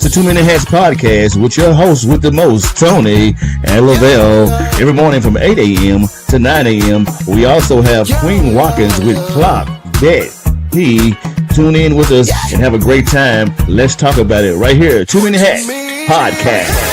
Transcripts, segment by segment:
the 2 Minute Hats podcast with your hosts with the most, Tony and Lavelle. Every morning from 8 a.m. to 9 a.m. We also have Queen Watkins with Clock That He. Tune in with us and have a great time. Let's talk about it right here. 2 Minute Hats podcast.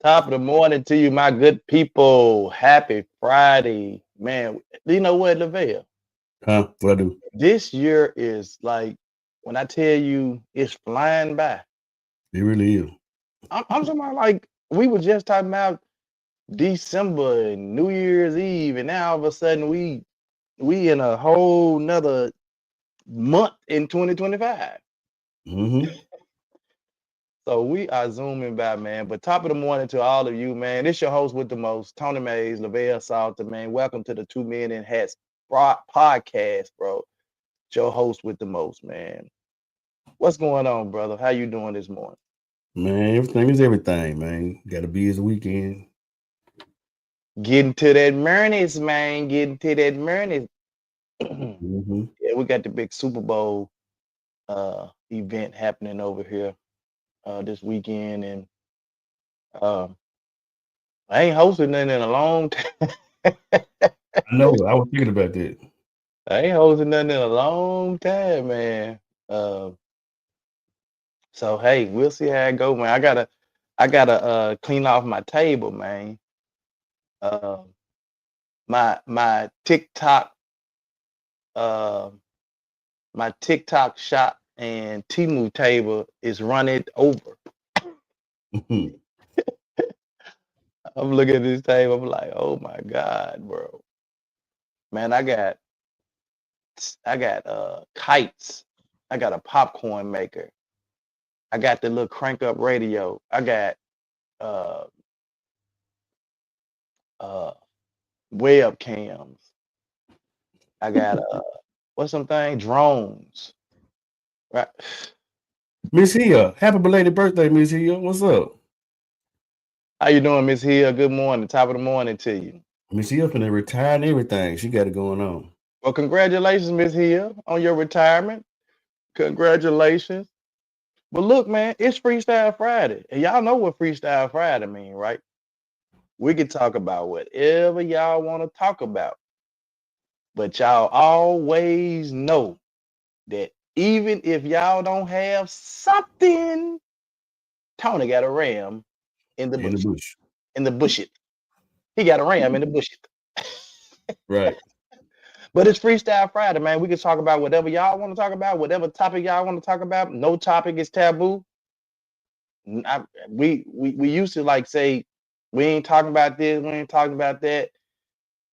Top of the morning to you, my good people. Happy Friday, man. You know what, Lavelle? Huh? What I do? This year is like, when I tell you it's flying by. It really is. I'm talking about, like, we were just talking about December and New Year's Eve, and now all of a sudden we in a whole nother month in 2025. Mm-hmm. So we are zooming by, man. But top of the morning to all of you, man. It's your host with the most, Tony Mays, Lavelle Salter, man. Welcome to the 2 Men in Hats podcast, bro. It's your host with the most, man. What's going on, brother? How you doing this morning? Man, everything is everything, man. Got to be his weekend. Getting to that Murnies, man. Getting to that Murnies. Mm-hmm. Yeah, we got the big Super Bowl event happening over here this weekend, and I ain't hosted nothing in a long time. I know. I was thinking about that. I ain't hosting nothing in a long time, man. So hey, we'll see how it go, man. I gotta clean off my table, man. My TikTok my TikTok shop and Temu table is running over. Mm-hmm. I'm looking at this table, I'm like, oh my God, bro. Man, I got kites. I got a popcorn maker. I got the little crank up radio. I got webcams. I got what's something? Drones. Right. Miss Hill, happy belated birthday, Miss Hill. What's up? How you doing, Miss Hill? Good morning. Top of the morning to you. Miss Hill finna retire and everything. She got it going on. Well, congratulations, Miss Hill, on your retirement. Congratulations. But look, man, it's Freestyle Friday. And y'all know what Freestyle Friday mean, right? We can talk about whatever y'all want to talk about. But y'all always know that even if y'all don't have something, Tony got a ram in the bush. In the bush. He got a ram in the bush. Right. But it's Freestyle Friday, man. We can talk about whatever y'all want to talk about, whatever topic y'all want to talk about. No topic is taboo. We used to like say, we ain't talking about this, we ain't talking about that.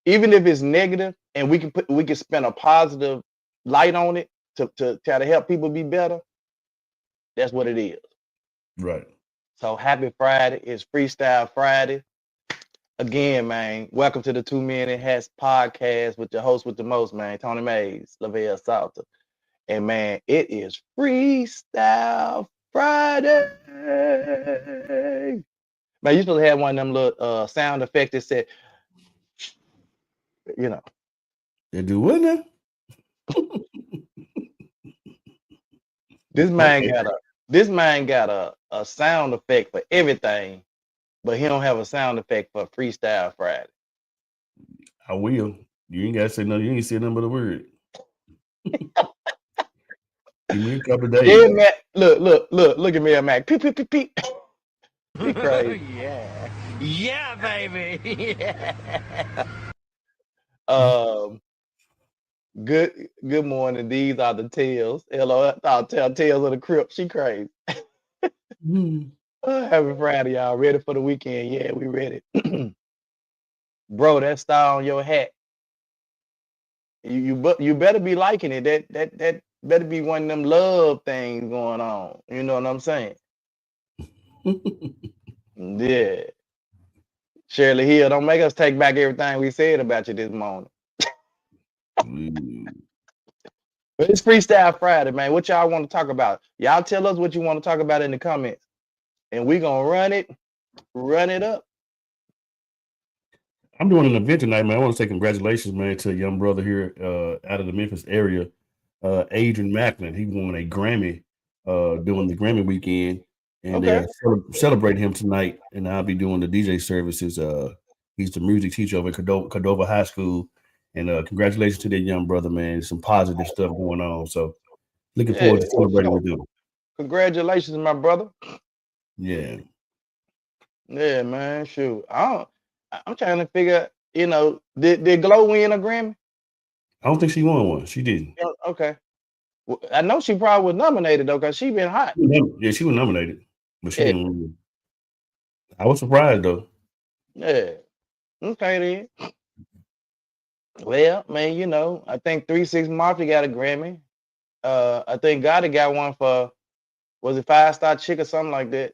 Even if it's negative, and we can spend a positive light on it to try to help people be better. That's what it is. Right. So happy Friday. It's Freestyle Friday. Again, man, welcome to the 2 Men in Hats podcast with your host with the most, man, Tony Mays, Lavelle Salter. And man, it is Freestyle Friday. Man, you supposed to have one of them little sound effects that said, you know. They do what now? This man got a sound effect for everything, but he don't have a sound effect for Freestyle Friday. I will. You ain't gotta say nothing. You ain't say nothing but a word. Give me a couple of days. Yeah, Mac. Look at me, Mac. Peep, peep, peep, peep. He crazy. Yeah, baby. Good morning. These are the tales. Hello, I'll tell tales of the crypt. She crazy. Happy Friday, y'all. Ready for the weekend? Yeah, we ready. Bro, that star on your hat You better be liking it. That better be one of them love things going on. You know what I'm saying? Yeah. Shirley Hill, don't make us take back everything we said about you this morning. But it's Freestyle Friday, man. What y'all want to talk about? Y'all tell us what you want to talk about in the comments, and we gonna run it up. I'm doing an event tonight, man. I want to say congratulations, man, to a young brother here out of the Memphis area, Adrian Macklin. He won a Grammy during the Grammy weekend, and Okay. they're celebrating him tonight. And I'll be doing the DJ services. He's the music teacher over at Cordova High School. And congratulations to that young brother, man. Some positive stuff going on. So looking forward to celebrating with him. Congratulations, my brother. Yeah. Yeah, man. Shoot. I'm trying to figure, did Glow win a Grammy? I don't think she won one. She didn't. Okay. Well, I know she probably was nominated though, because she been hot. Yeah, she was nominated, but she didn't win. I was surprised though. Yeah. Okay then. Well, man, I think 3 6 Mafia got a Grammy. I think Gotti got one for, was it 5 Star Chick or something like that?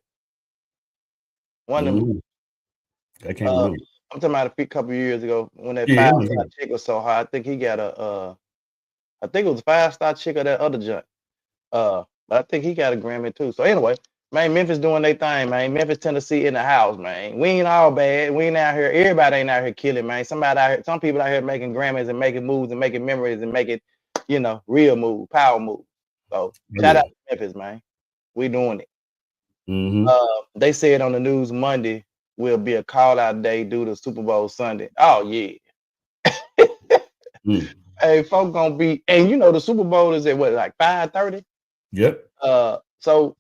One of them. I can't remember. I'm talking about a couple of years ago when that 5 Star Chick was so high. I think he got I think it was 5 Star Chick or that other joint. But I think he got a Grammy too. So anyway, man, Memphis doing their thing, man. Memphis, Tennessee in the house, man. We ain't all bad. We ain't out here. Everybody ain't out here killing, man. Somebody out here, some people out here making Grammys and making moves and making memories and making, real move, power move. So shout out to Memphis, man. We doing it. They said on the news Monday will be a call out day due to Super Bowl Sunday. Oh yeah. Hey, folks gonna be, and the Super Bowl is at what, like 5:30? Yep. So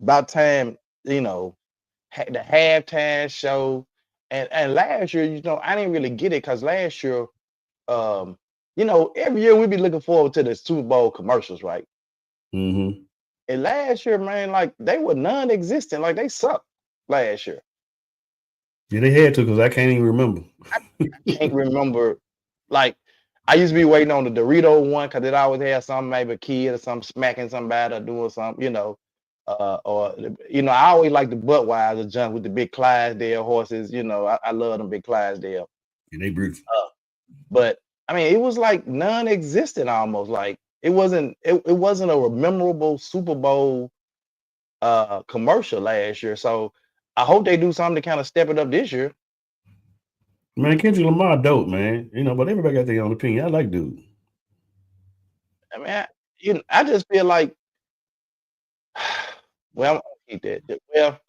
about time, the halftime show, and last year, I didn't really get it because last year, every year we be looking forward to the Super Bowl commercials, right? And last year, man, like they were non-existent, like they sucked last year. Yeah, they had to, because I can't even remember. I can't remember. Like, I used to be waiting on the Dorito one because it always had something, maybe a kid or something smacking somebody or doing something, or I always like the Budweiser junk with the big Clydesdale horses. I love them big Clydesdale. Yeah, they brutal. But I mean, it was like non-existent almost. Like it wasn't a memorable Super Bowl commercial last year. So I hope they do something to kind of step it up this year. Man, Kendrick Lamar dope, man. But everybody got their own opinion. I like dude. I mean, I just feel like, well, I'm gonna keep that. Well,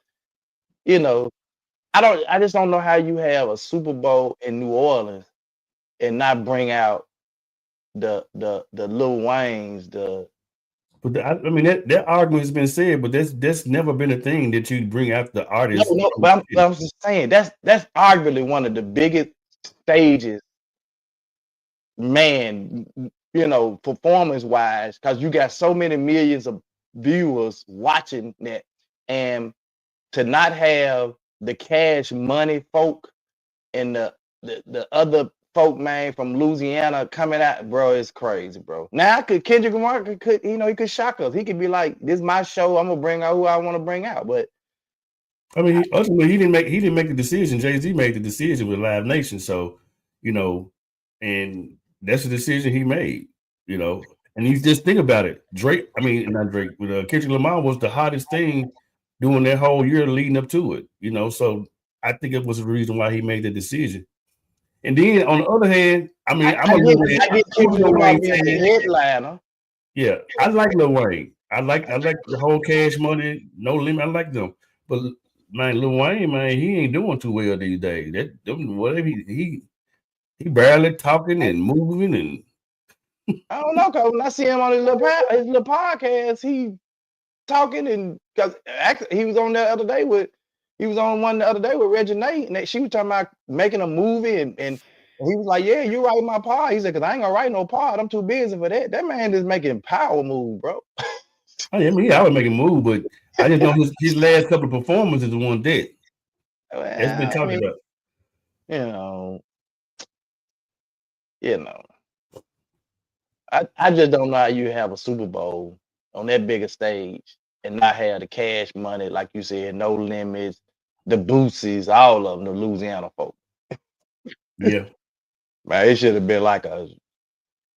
I just don't know how you have a Super Bowl in New Orleans and not bring out the Lil Wayne's, But I mean that argument has been said, but that's never been a thing that you bring out the artist. No, but I'm just saying that's arguably one of the biggest stages, man. Performance wise, because you got so many millions of viewers watching that, and to not have the Cash Money folk and the other folk, man, from Louisiana coming out, bro, it's crazy, bro. Now Kendrick Lamar could he could shock us. He could be like, "This is my show. I'm gonna bring out who I want to bring out." But I mean, ultimately, he didn't make the decision. Jay-Z made the decision with Live Nation, so and that's the decision he made. And you just think about it. Not Drake, but Kendrick Lamar was the hottest thing doing that whole year leading up to it. So I think it was the reason why he made the decision. And then on the other hand, I mean, I get Kendrick Lamar being the headliner. Yeah, I like Lil Wayne. I like the whole Cash Money, No Limit. I like them, but man, Lil Wayne, man, he ain't doing too well these days. Whatever he barely talking and moving and. I don't know, cause when I see him on his little podcast, he talking, and because actually he was on the other day with Reggie Nate, and she was talking about making a movie, and he was like, "Yeah, you write my part." He said, "Cause I ain't gonna write no part. I'm too busy for that." That man is making power moves, bro. I mean, I would make a move, but I just know his last couple of performances the one dead. That's been talked about. you know, I just don't know how you have a Super Bowl on that bigger stage and not have the cash money, like you said, no limits, the Boosies, all of them, the Louisiana folks. Yeah. Man, it should have been like a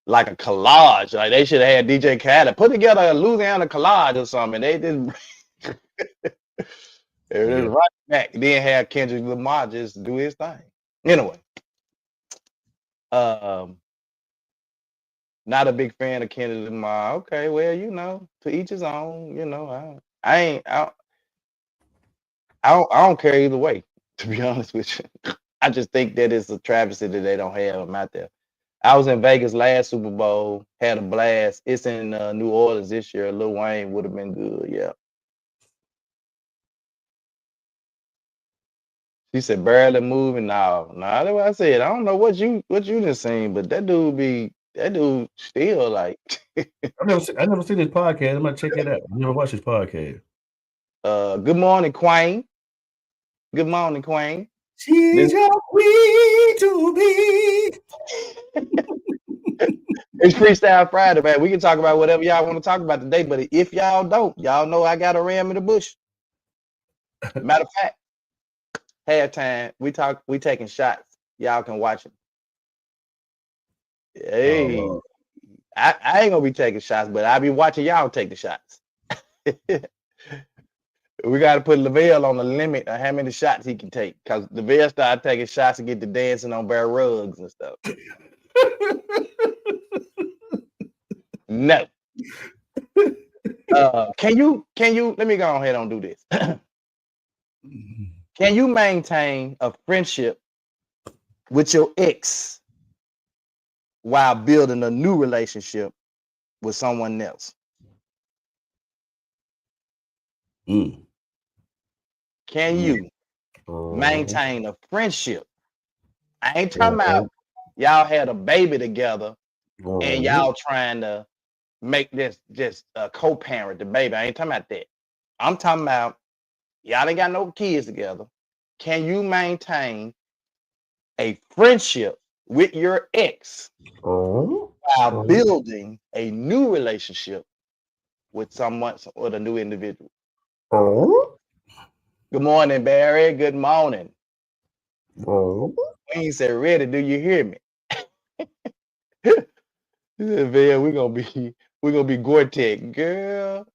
collage. Like they should have had DJ Khaled put together a Louisiana collage or something. They just Yeah. right back. Then have Kendrick Lamar just do his thing. Anyway, not a big fan of Kendrick Lamar. Okay, well, you know, to each his own. You know, I don't care either way. To be honest with you, I just think that it's a travesty that they don't have him out there. I was in Vegas last Super Bowl, had a blast. It's in New Orleans this year. Lil Wayne would have been good. Yeah. She said barely moving. No, that's what I said. I don't know what you just seen, but that dude still like I never seen his podcast. I'm gonna check it out. I never watched his podcast. Good morning, Queen. Good morning, Queen. She's your queen to be. It's Freestyle Friday, man. We can talk about whatever y'all want to talk about today, but if y'all don't, y'all know I got a ram in the bush. Matter of fact, halftime, we taking shots. Y'all can watch it. Hey, I ain't gonna be taking shots, but I'll be watching y'all take the shots. We got to put Lavelle on the limit of how many shots he can take, because Lavelle started taking shots and get to dancing on bare rugs and stuff. No. Can you let me go ahead and do this. Can you maintain a friendship with your ex while building a new relationship with someone else? Can you maintain a friendship? I ain't talking about y'all had a baby together and y'all trying to make this just co-parent the baby. I ain't talking about that. I'm talking about y'all ain't got no kids together. Can you maintain a friendship with your ex while building a new relationship with someone or the new individual? Good morning, Barry. Good morning. Queen said, "Ready? Do you hear me?" He said, "Man, we're gonna be Gore-Tex, girl."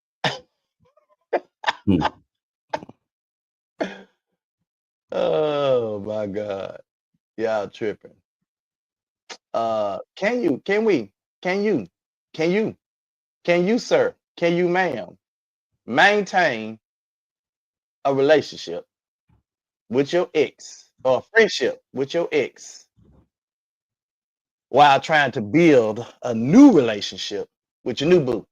Oh my God, y'all tripping. Can you, sir, can you, ma'am, maintain a relationship with your ex or a friendship with your ex while trying to build a new relationship with your new boo?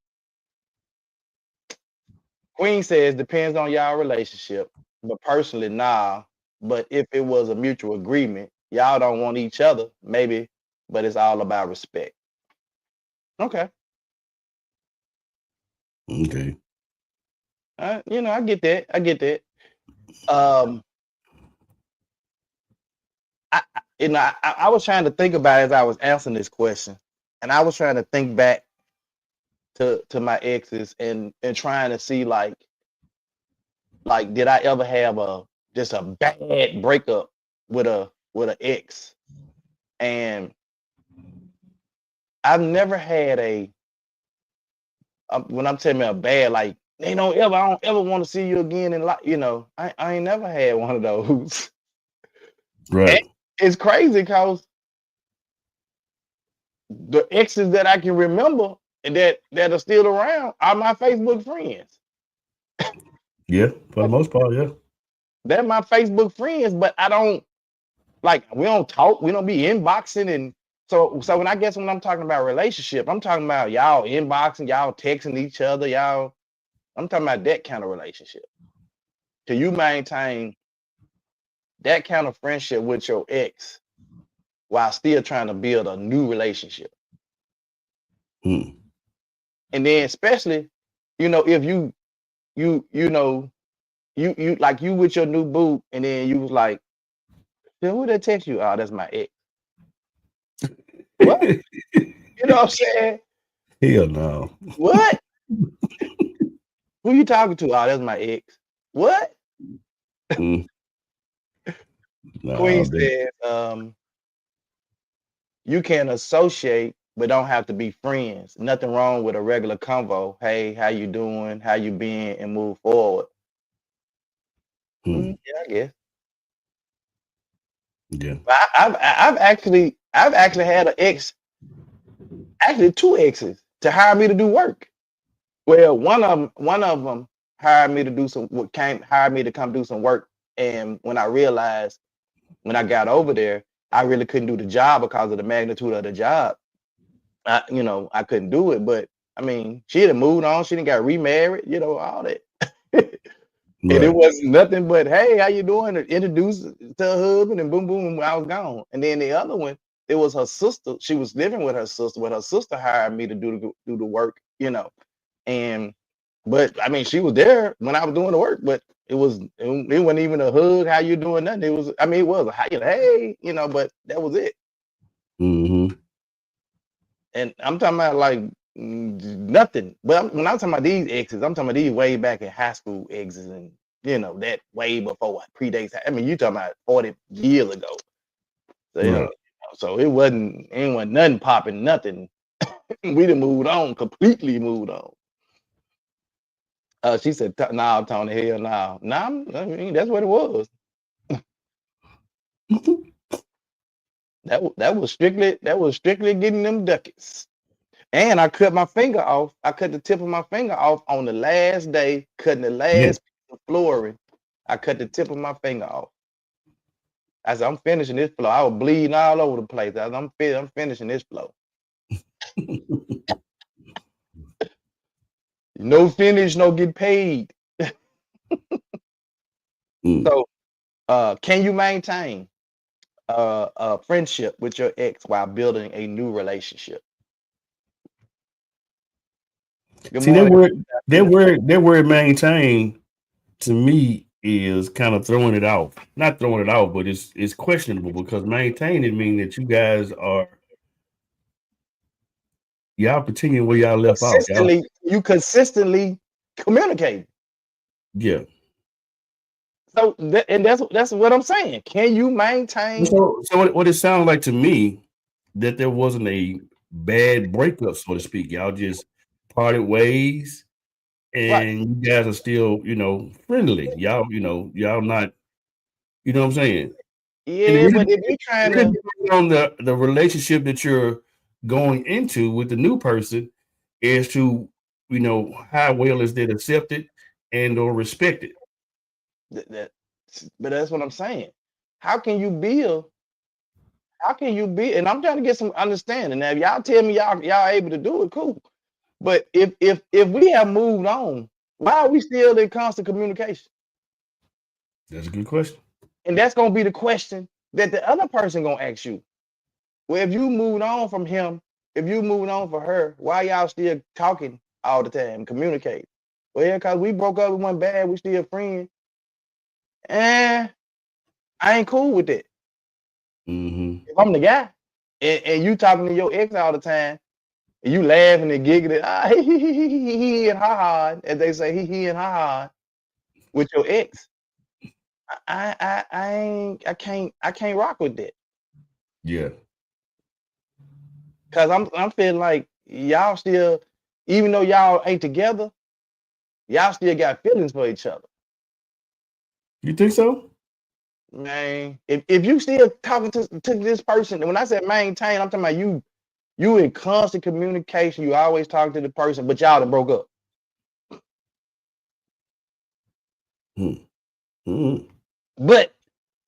Queen says depends on y'all relationship, but personally, nah. But if it was a mutual agreement, y'all don't want each other, maybe, but it's all about respect. Okay. Okay. I get that. I was trying to think about it as I was answering this question, and I was trying to think back to my exes and trying to see like did I ever have just a bad breakup with an ex? And I've never had when I'm telling you a bad, like I don't ever want to see you again in life. I ain't never had one of those. Right. And it's crazy because the exes that I can remember and that are still around are my Facebook friends. Yeah, for the most part, yeah. They're my Facebook friends, but I don't we don't talk, we don't be inboxing. And so when I'm talking about relationship, I'm talking about y'all inboxing, y'all texting each other, I'm talking about that kind of relationship. Can you maintain that kind of friendship with your ex while still trying to build a new relationship? And then especially, if you like you with your new boo, and then you was like, who that text you? Oh, that's my ex. What? You know what I'm saying? Hell no. What? Who you talking to? Oh, that's my ex. What? Mm. No, Queen says, you can associate, but don't have to be friends. Nothing wrong with a regular convo. Hey, how you doing? How you been? And move forward. Yeah, I guess. Yeah. But I've actually had an ex, actually 2 exes, to hire me to do work. Well, one of them hired me to do hired me to come do some work. And when I realized, when I got over there, I really couldn't do the job because of the magnitude of the job. I couldn't do it. But I mean, she had moved on. She didn't got remarried, all that. And it was nothing but, hey, how you doing? Introduce to her husband, and boom, boom, I was gone. And then the other one, it was her sister. She was living with her sister, but her sister hired me to do the work, And but I mean, she was there when I was doing the work, but it wasn't even a hug. How you doing? Nothing. It was a hey, but that was it. Mm-hmm. And I'm talking about like nothing. But when I'm talking about these exes, I'm talking about these way back in high school exes, and that way before what predates. I mean, you talking about 40 years ago. So, so it wasn't nothing popping, nothing. We done moved on, completely moved on. She said, "Nah, Tony, hell no. Nah, I mean, that's what it was. That was strictly getting them ducats." And I cut my finger off. I cut the tip of my finger off on the last day, cutting the last piece of flooring. I cut the tip of my finger off. I said, I'm finishing this floor. I was bleeding all over the place. I said, I'm finishing this floor. No finish, no get paid. So, can you maintain a friendship with your ex while building a new relationship? See, that word maintain to me is kind of throwing it off. Not throwing it off, but it's questionable, because maintaining means that you guys are y'all continuing where y'all left off. You consistently communicate. Yeah. So that's what I'm saying. Can you maintain? So what it sounds like to me, that there wasn't a bad breakup, so to speak. Y'all just parted ways, and you guys are still, friendly. Y'all not, you know what I'm saying? Yeah, but if you're trying to on the relationship that you're going into with the new person, is to, how well is that accepted and or respected? But that's what I'm saying. How can you build? And I'm trying to get some understanding. Now, if y'all tell me y'all able to do it, cool. But if we have moved on, why are we still in constant communication? That's a good question. And that's gonna be the question that the other person gonna ask you. Well, if you moved on from him, if you moved on for her, why y'all still talking all the time, communicate? Well, yeah, cause we broke up, it went bad, we still friends. And I ain't cool with that. If I'm the guy, and you talking to your ex all the time, and you laughing and giggling, he and ha ha, as they say, he and ha ha, with your ex, I can't rock with that. Yeah. Cause I'm feeling like y'all still, even though y'all ain't together, y'all still got feelings for each other. You think so? Man, if you still talking to this person, and when I said maintain, I'm talking about you in constant communication, you always talk to the person, but y'all done broke up. But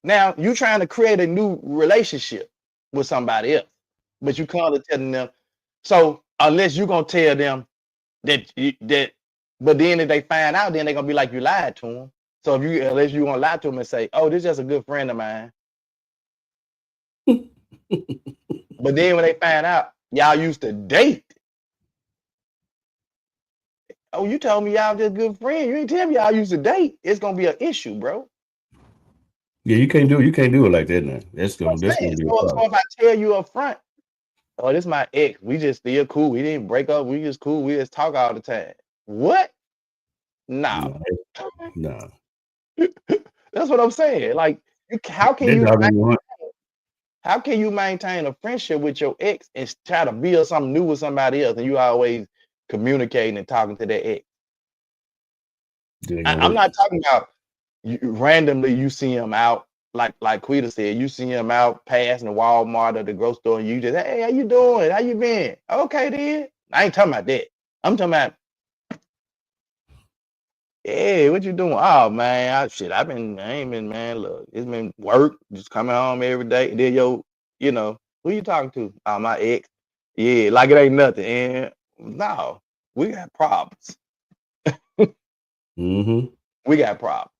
now you trying to create a new relationship with somebody else, but you kind of telling them. So unless you're gonna tell them that, but then if they find out, then they're gonna be like you lied to them. So unless you gonna lie to them and say, "Oh, this is just a good friend of mine," but then when they find out y'all used to date, oh, you told me y'all just good friends. You ain't tell me y'all used to date. It's gonna be an issue, bro. Yeah, you can't do it like that now. That's gonna be a So problem. if I tell you up front, Oh, this my ex. We just still cool. We didn't break up. We just cool. We just talk all the time. What? No. No. That's what I'm saying. Like, how can you maintain a friendship with your ex and try to build something new with somebody else, and you always communicating and talking to that ex? I'm not talking about randomly you see him out, like Quita said, you see him out passing the Walmart or the grocery store, and you just, hey, how you doing? How you been? Okay, then. I ain't talking about that. I'm talking about, hey, what you doing? Oh man, I ain't been, man. Look, it's been work, just coming home every day. And then who you talking to? Oh, my ex. Yeah, like it ain't nothing. And no, we got problems. Mm-hmm. We got problems.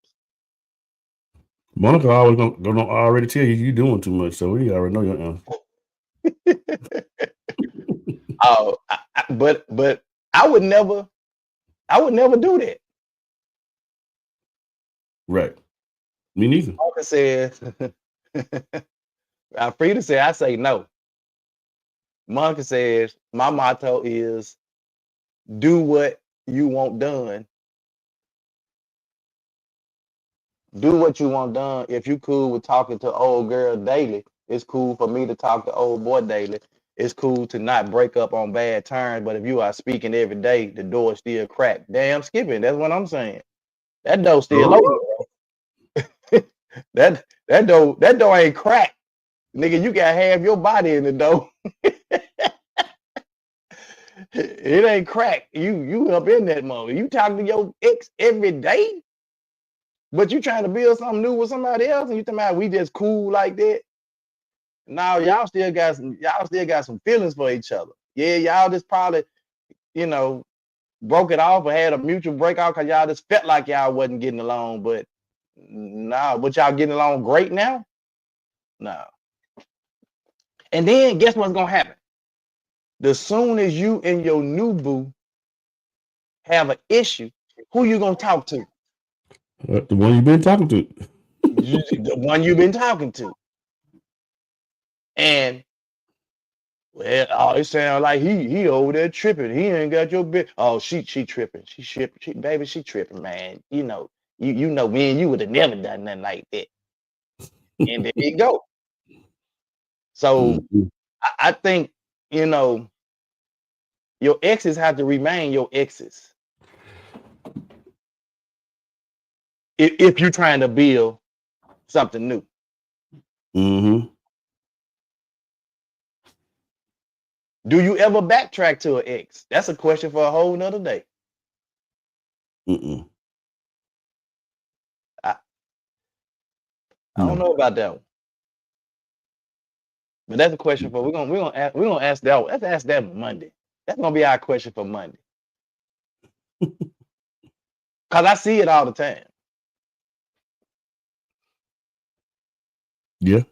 Monica always gonna already tell you doing too much, so we already know your answer. Oh, but I would never do that. Right. Me neither. Monica says, Frida said, I say no. Monica says, my motto is do what you want done. Do what you want done. If you cool with talking to old girl daily, it's cool for me to talk to old boy daily. It's cool to not break up on bad terms, but if you are speaking every day, the door is still cracked. Damn, skipping. That's what I'm saying. That door still open, bro. that door ain't cracked. Nigga, you got half your body in the door. It ain't cracked. You up in that mode. You talking to your ex every day, but you trying to build something new with somebody else, and you talking about we just cool like that. Now y'all still got some feelings for each other. Yeah, y'all just probably, broke it off or had a mutual breakout because y'all just felt like y'all wasn't getting along. But but y'all getting along great now? No. And then guess what's gonna happen? The soon as you and your new boo have an issue, who you gonna talk to? The one you've been talking to. The one you've been talking to. And it sounds like he over there tripping. He ain't got your bit. Oh, she tripping. She tripping. Baby, she tripping, man. You know me and you would have never done nothing like that. And there you go. So I think, your exes have to remain your exes. If you're trying to build something new. Mm-hmm. Do you ever backtrack to an ex? That's a question for a whole nother day. Mm-mm. I don't know about that one. But that's a question for we're gonna ask that one. Let's ask that Monday. That's gonna be our question for Monday. Cause I see it all the time. Yeah.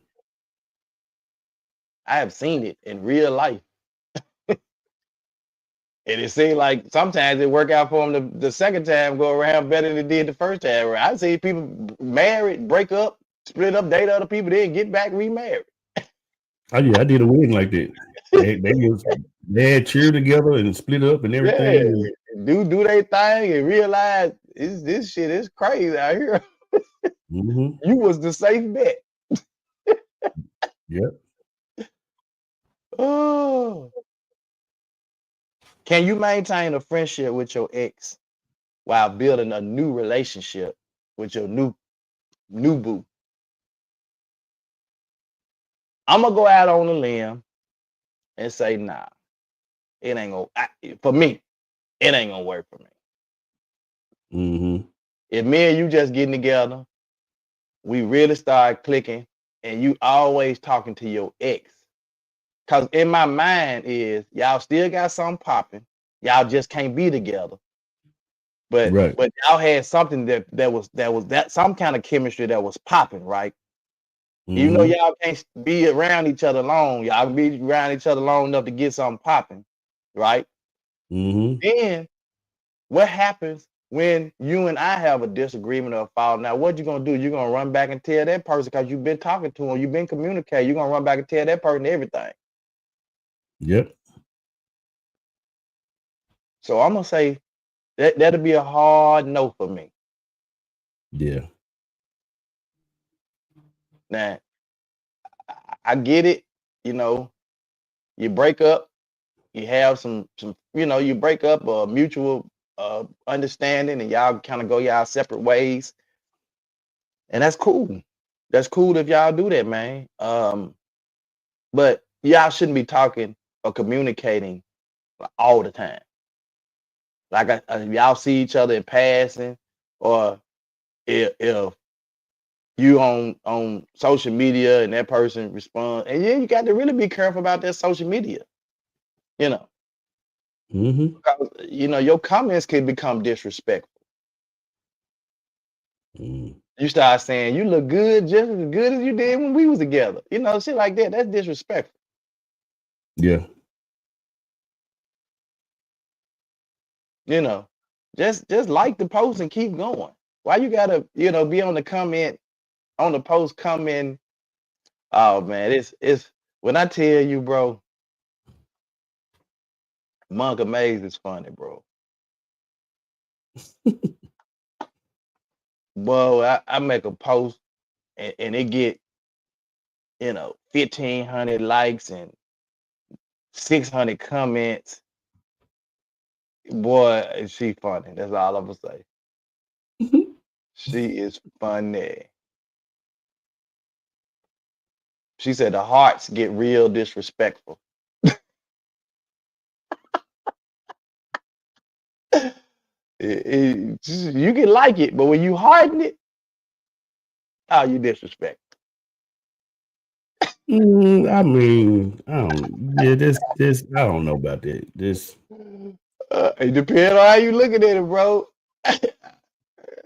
I have seen it in real life. And it seems like sometimes it work out for them the second time go around better than it did the first time. I see people married, break up, split up, date other people, then get back remarried. Oh yeah, I did a wedding like that. They had cheered together and split up and everything. Yeah, do their thing and realize this shit is crazy out here. Mm-hmm. You was the safe bet. Yep. Oh. Can you maintain a friendship with your ex while building a new relationship with your new boo? I'm gonna go out on a limb and say, nah, it ain't gonna. For me, it ain't gonna work for me. Mm-hmm. If me and you just getting together, we really start clicking, and you always talking to your ex, cause in my mind is y'all still got something popping, y'all just can't be together. But Right. but y'all had something that was some kind of chemistry that was popping, right? Mm-hmm. Even though y'all can't be around each other long, y'all can be around each other long enough to get something popping, right? Mm-hmm. Then what happens when you and I have a disagreement or a fall? Now, what you gonna do? You're gonna run back and tell that person because you've been talking to him, you've been communicating. You're gonna run back and tell that person everything. Yep. So I'm gonna say that'll be a hard no for me. Yeah. Now I get it. You know, you break up, you have some, you break up a mutual understanding, and y'all kind of go y'all separate ways, and that's cool. That's cool if y'all do that, man. But y'all shouldn't be talking or communicating all the time. Like y'all see each other in passing, or if you on social media and that person responds, and yeah, you got to really be careful about that social media. You know, Mm-hmm. because, your comments can become disrespectful. Mm. You start saying you look good, just as good as you did when we was together. Shit like that. That's disrespectful. Yeah. Just like the post and keep going. Why you gotta, be on the post comment? Oh man, it's when I tell you, bro, Monk Amaze is funny, bro. Boy, I make a post and it get 1,500 likes and 600 comments. Boy, is she funny. That's all I'm gonna say. She is funny. She said the hearts get real disrespectful. You can like it, but when you harden it, oh, you disrespect. I mean, I don't. Yeah, this. I don't know about that. This. It depends on how you looking at it, bro.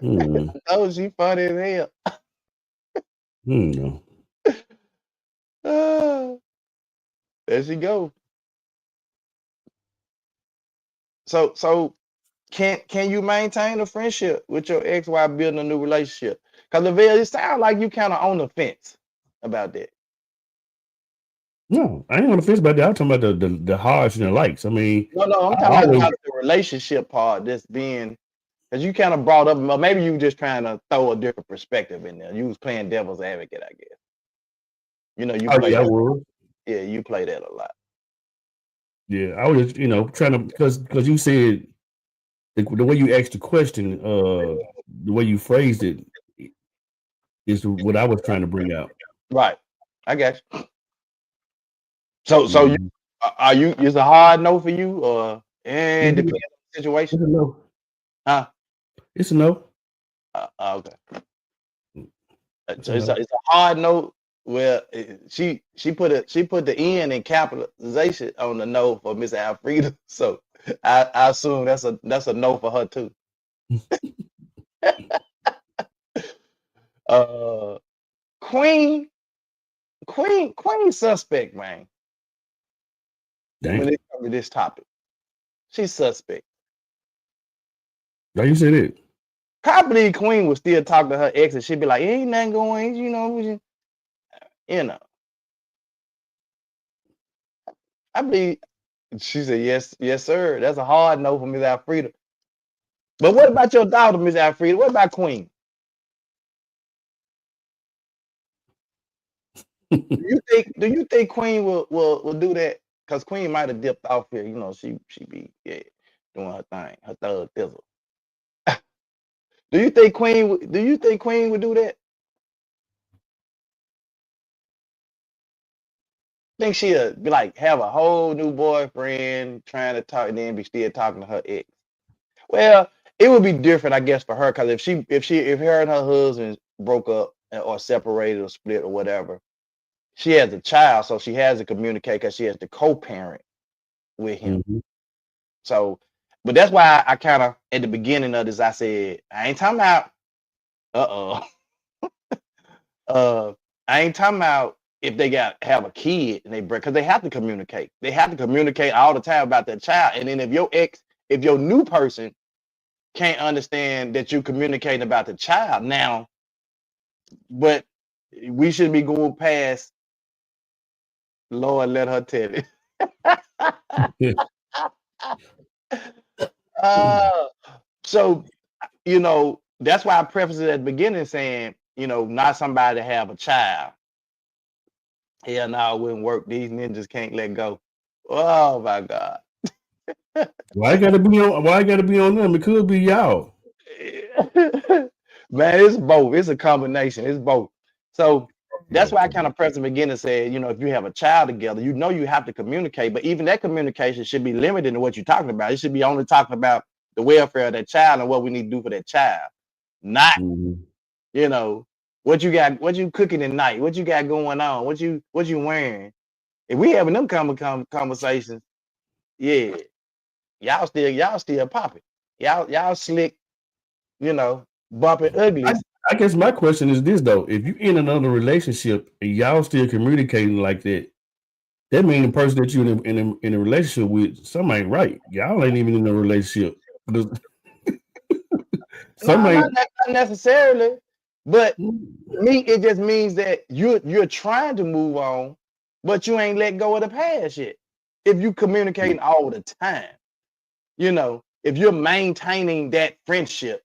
Mm, Oh, she funny as hell. no. There she go. So can you maintain a friendship with your ex while building a new relationship? Because Lavelle, it sounds like you kind of on the fence about that. No, I ain't on the fence about that. I'm talking about the hearts and the likes. I mean, No, I'm I talking always. about the relationship part that's being, because you kind of brought up, or maybe you just trying to throw a different perspective in there. You was playing devil's advocate, I guess. You Oh play yeah, I that. was. Yeah, you play that a lot. Yeah, I was just trying to because you said the way you asked the question, the way you phrased it is what I was trying to bring out. Right. I got you. So you Mhm. are you? Is a hard no for you, or It's depends on the situation? a no. Huh? It's a no. Okay. It's a So it's no. a hard no. Where she put the N in capitalization on the no for Miss Alfreda. So I assume that's a no for her too. Uh, Queen suspect, man. When Damn. it comes to this topic, she's suspect. Why you said it? Probably Queen would still talk to her ex, and she'd be like, "Ain't nothing going, you know." I believe she said, yes, sir. That's a hard no for Miss Alfreda. But what about your daughter, Miss Alfreda? What about Queen? Do you think Queen will do that? Because Queen might have dipped off here. She be doing her thing, her thug thizzle. Do you think Queen would do that? Think she'll be like have a whole new boyfriend trying to talk and then be still talking to her ex? Well, it would be different, I guess, for her, because if her and her husband broke up or separated or split or whatever, she has a child, so she has to communicate because she has to co-parent with him. Mhm. So, but that's why I kind of at the beginning of this I said I ain't talking about uh I ain't talking about if they have a kid and they break, because they have to communicate. They have to communicate all the time about their child. And then if your new person can't understand that you're communicating about the child now, but we should be going past Lord, let her tell it. So that's why I prefaced it at the beginning saying, not somebody to have a child. Hell no, it wouldn't work. These ninjas can't let go. Oh my God. Why I gotta be on? Why I gotta be on them? It could be y'all. Man, it's both. It's a combination. It's both. So that's why I kind of pressed the beginning and said, if you have a child together, you have to communicate, but even that communication should be limited to what you're talking about. It should be only talking about the welfare of that child and what we need to do for that child. Not, what you cooking at night, what you got going on, what you wearing. If we having them conversations, yeah, y'all still popping. Y'all slick, bumping uglies. I guess my question is this though: if you in another relationship and y'all still communicating like that, that means the person that you in a relationship with, something ain't right. Y'all ain't even in a relationship. Not necessarily, but me, it just means that you're trying to move on, but you ain't let go of the past yet. If you communicating all the time, if you're maintaining that friendship,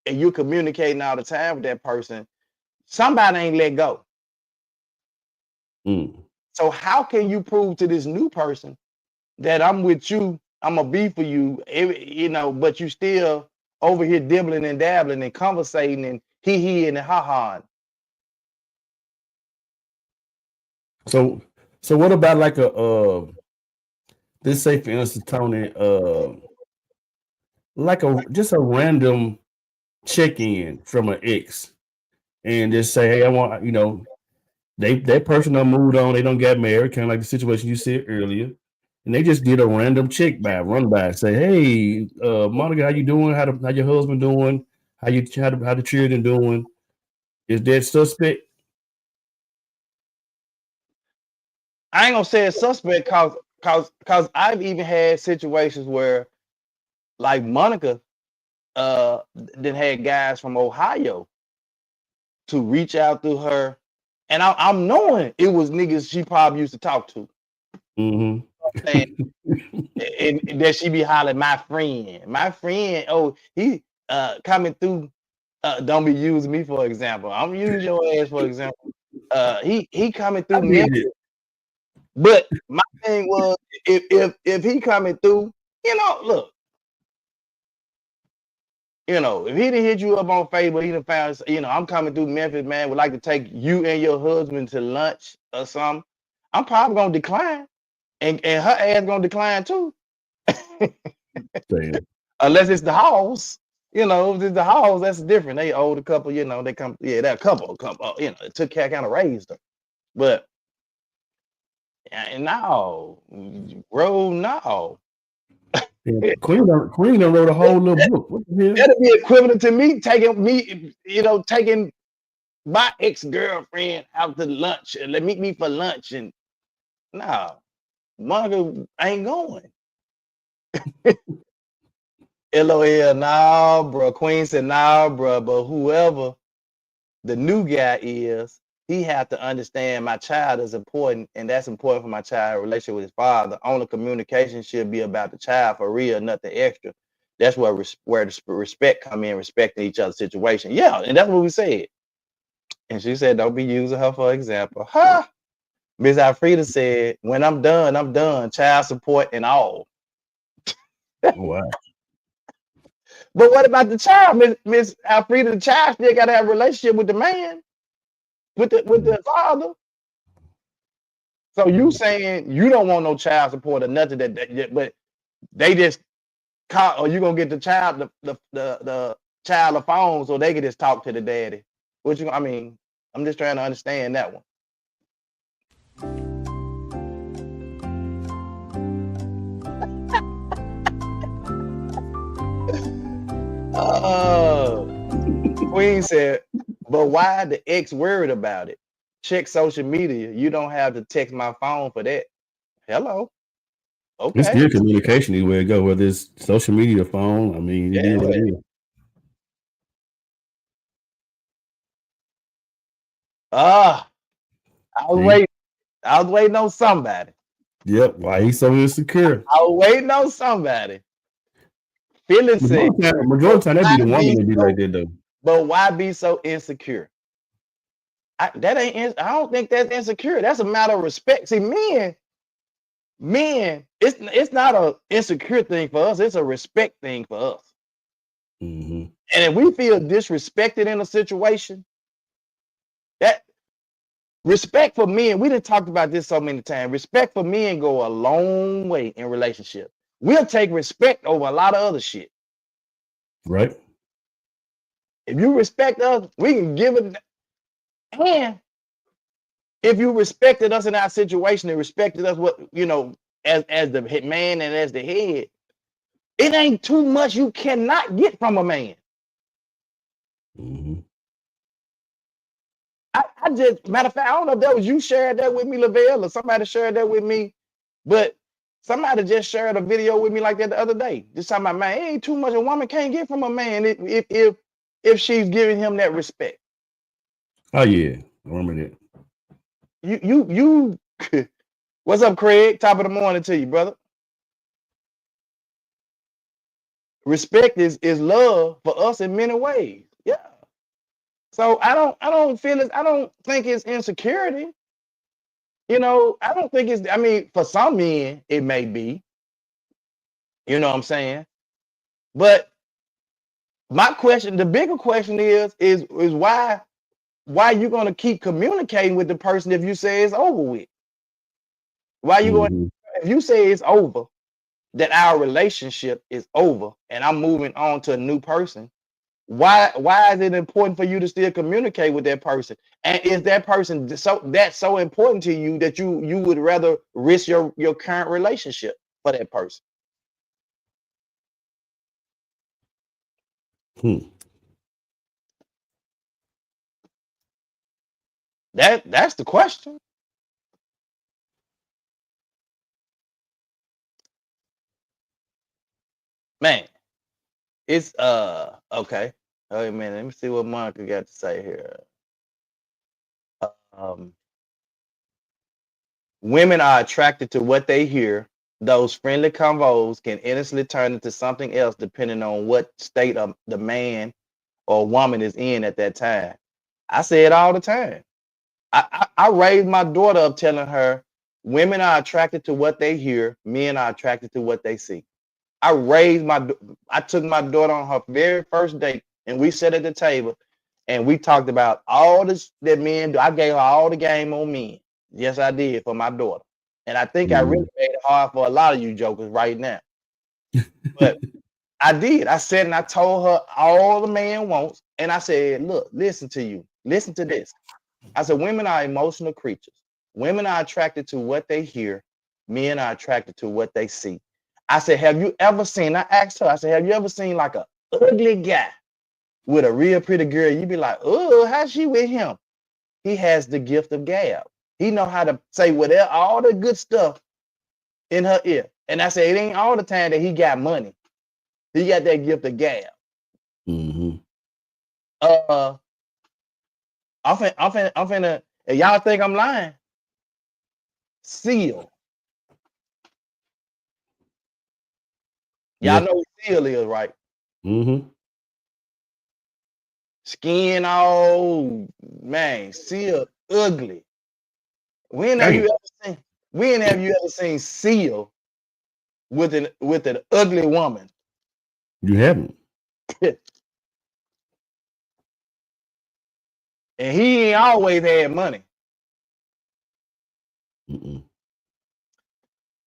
and you're communicating all the time with that person, somebody ain't let go. So how can you prove to this new person that I'm with you, I'm gonna be for you, but you still over here dibbling and dabbling and conversating and he and ha. So what about like let's say for instance, Tony, like just a random check-in from an ex and just say, hey, I want, that person done moved on, they don't get married, kind of like the situation you said earlier. And they just did a random run by, say, hey, Monica, how you doing? How your husband doing? How the children doing? Is that suspect? I ain't gonna say it's suspect cause I've even had situations where like Monica then had guys from Ohio to reach out to her, and I'm knowing it was niggas she probably used to talk to. Mm-hmm. And that she be hollering, my friend, oh, he coming through. Don't be using me for example. I'm using your ass for example. He coming through Memphis. But my thing was, if he coming through, look, if he didn't hit you up on Facebook, he done found, I'm coming through Memphis, man, would like to take you and your husband to lunch or something. I'm probably gonna decline, and her ass gonna decline too. Unless it's the house, if it's the house, that's different. They older couple, they come, that couple, it took care, kind of raised her, but no, bro, no. Queen done wrote a whole little book. What the hell? That'd be equivalent to me taking my ex-girlfriend out to lunch and meet me for lunch, and no, Monica ain't going. LOL, nah, bro. Queen said, nah, bro. But whoever the new guy is, he have to understand my child is important, and that's important for my child relationship with his father. Only communication should be about the child for real, nothing extra. That's where the respect come in, respecting each other's situation. Yeah, and that's what we said. And she said, don't be using her for example. Huh? Miss Alfreda said, when I'm done, I'm done. Child support and all. Wow. But what about the child, Miss Alfreda? The child still got to have a relationship with the man, with the father. So you saying you don't want no child support or nothing but they just call, or you gonna get the child the child a phone so they can just talk to the daddy? I'm just trying to understand that one. Queen said, but why the ex worried about it? Check social media. You don't have to text my phone for that. Hello. Okay. It's still communication anywhere it go, whether it's social media, phone. It is what it is. I was waiting on somebody. Yep. Why he's so insecure? I was waiting on somebody. Phyllis said, Majority of the time, that be the woman that be like that though. but why be so insecure? I don't think that's insecure. That's a matter of respect. See, men, it's not a insecure thing for us. It's a respect thing for us. Mm-hmm. And if we feel disrespected in a situation, that respect for men, we done talked about this so many times. Respect for men go a long way in relationship. We'll take respect over a lot of other shit. Right. If you respect us, we can give it. And if you respected us in our situation and respected us, what as the man and as the head, it ain't too much you cannot get from a man. Mm-hmm. I just, matter of fact, I don't know if that was you shared that with me, Lavelle, or somebody shared that with me, but somebody just shared a video with me like that the other day. Just talking about, man, it ain't too much a woman can't get from a man if she's giving him that respect. Oh yeah, I remember that. You what's up, Craig? Top of the morning to you, brother. Respect is love for us in many ways. Yeah. So I don't think it's insecurity. I don't think it's, I mean, for some men, it may be. You know what I'm saying? But my question, the bigger question is why you gonna keep communicating with the person if you say it's over with? Why you going, if you say it's over, that our relationship is over and I'm moving on to a new person, why is it important for you to still communicate with that person? And is that person so important to you that you would rather risk your current relationship for that person? That's the question. Man, it's okay. Wait a minute, let me see what Monica got to say here. Women are attracted to what they hear. Those friendly convos can innocently turn into something else depending on what state of the man or woman is in at that time. I say it all the time. I raised my daughter up telling her women are attracted to what they hear, men are attracted to what they see. I took my daughter on her very first date and we sat at the table and we talked about all this that men do. I gave her all the game on men. Yes, I did for my daughter. And I think I really made it hard for a lot of you jokers right now. But I did. I said, and I told her all the man wants. And I said, look, listen to this. I said, women are emotional creatures. Women are attracted to what they hear. Men are attracted to what they see. I said, have you ever seen, I asked her, I said, have you ever seen like a ugly guy with a real pretty girl? You'd be like, oh, how's she with him? He has the gift of gab. He know how to say whatever, all the good stuff in her ear. And I said, it ain't all the time that he got money. He got that gift of gab. Mm-hmm. I'm finna, and y'all think I'm lying. Seal. Y'all know what seal is, right? Mm-hmm. Skin all, man, seal ugly. When have you ever seen seal with an ugly woman? You haven't. And he ain't always had money.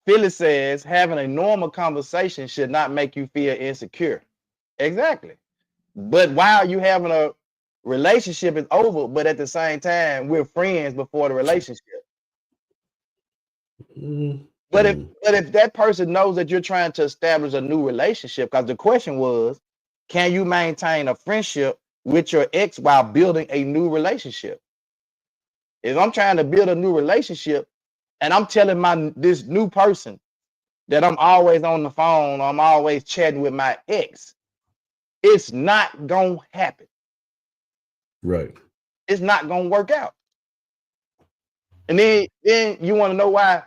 Phyllis says having a normal conversation should not make you feel insecure. Exactly. But while you having a relationship is over, but at the same time, we're friends before the relationship. But if that person knows that you're trying to establish a new relationship, because the question was, can you maintain a friendship with your ex while building a new relationship? If I'm trying to build a new relationship and I'm telling this new person that I'm always on the phone, I'm always chatting with my ex, it's not gonna happen. Right. It's not gonna work out. And then you want to know why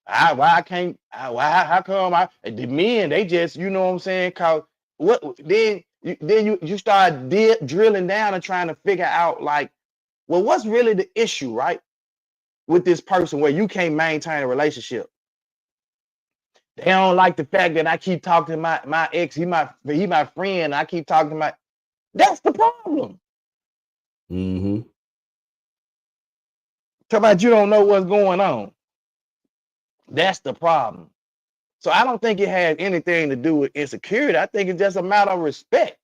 Why I can't? Why? How come the men? They just, you know what I'm saying? Cause what? Then you start drilling down and trying to figure out like, well, what's really the issue, right? With this person where you can't maintain a relationship. They don't like the fact that I keep talking to my ex. He my friend. I keep talking to my. That's the problem. Mm-hmm. Talk about you don't know what's going on. That's the problem. So I don't think it has anything to do with insecurity. I think it's just a matter of respect.